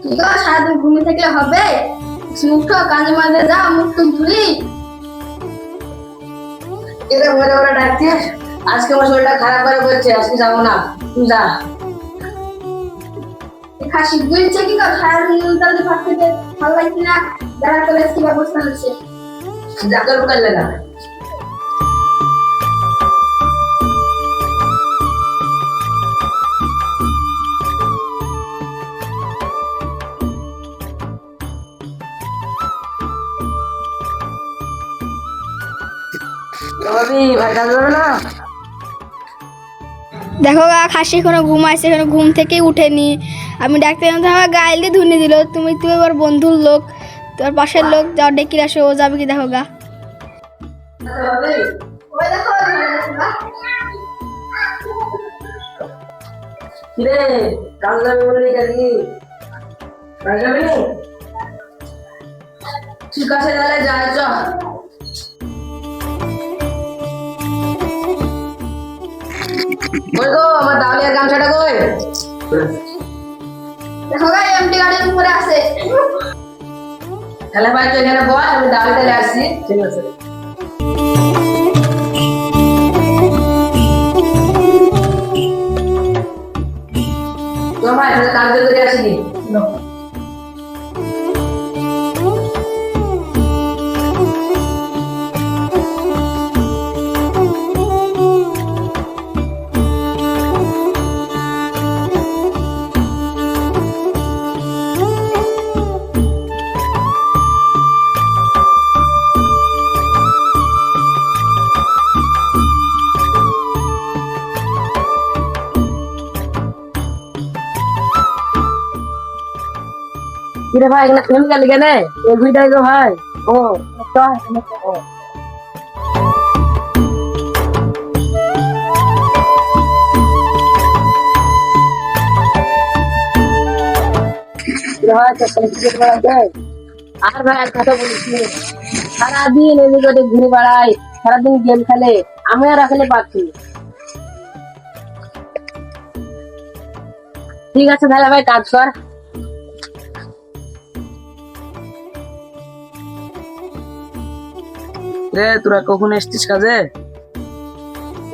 তুই তো সারাদিন ঘুমিয়ে থাকলে হবে, মুখটা কাজে মাঝে যা, মুখ তো ধুলি। এরা ঘরে ওরা ডাকছিস, আজকে আমার শরীরটা খারাপ করে বলছে, আজকে যাবো না, তুই যা। খাসি গুলছে কি তো সারাদিন তাহলে ভাত খেতে ভালো লাগছে না, দেখা করে কি ব্যবস্থা হচ্ছে। ডাক্তার করলে না। ভাই কাজ যাবে না? দেখো গা, খাসি এখনো ঘুমাইছে, এখনো ঘুম থেকে উঠেনি। আমি ডাকতে গেলাম, আমার গায়ে দিয়ে ধুনে দিল। তুমি তুমি ওর বন্ধুর লোক, তোমার পাশের লোক, যাও ডেকে আসো, ও যাবে কি দেখো গা। কিরে কাজ যাবে বলে নাকি? কাজ যাবে নি? ঠিক আছে তাহলে যাই, চ। কই গো আমার দাওয়ালিয়ার গামছাটা কই? দেখো গা, এমটি গাড়ির উপরে আছে। তাহলে ভাই তুই এখানে বস, আমি দাওয়ালি তাহলে আসছি। ঠিক আছে। তো ভাই তাহলে কাজ করে আসি। কিরে ভাই এখানে ফেম গেলি কেন? এই ঘুইটাই গো ভাই। ও ও আর ভাই এক কথা বলিস, সারাদিন এদিকে ওদিকে ঘুরে বেড়াই, সারাদিন গেম খেলে, আমি আর আসলে পাচ্ছি। ঠিক আছে তাহলে ভাই কাজ কর। রে তোরা কখন এসছিস কাজে?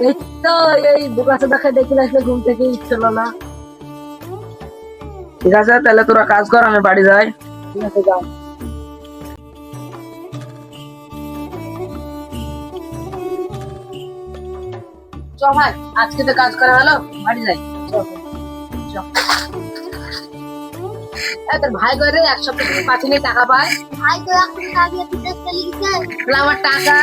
এই তো এই বুকাছে দেখে দেখি আসলে ঘুম থেকে ইচ্ছিল না। ঠিক আছে তাহলে তোরা কাজ কর, আমি বাড়ি যাই। ঠিক আছে যাও। চ ভাই, আজকে তো কাজ করা হলো, বাড়ি যাই। তোর ভাই করে এক সপ্তাহ থেকে পাঠিয়ে নিয়ে টাকা পায়। ভাই তো এখন কাজে বিদেশ চলে গেছে। আমার টাকা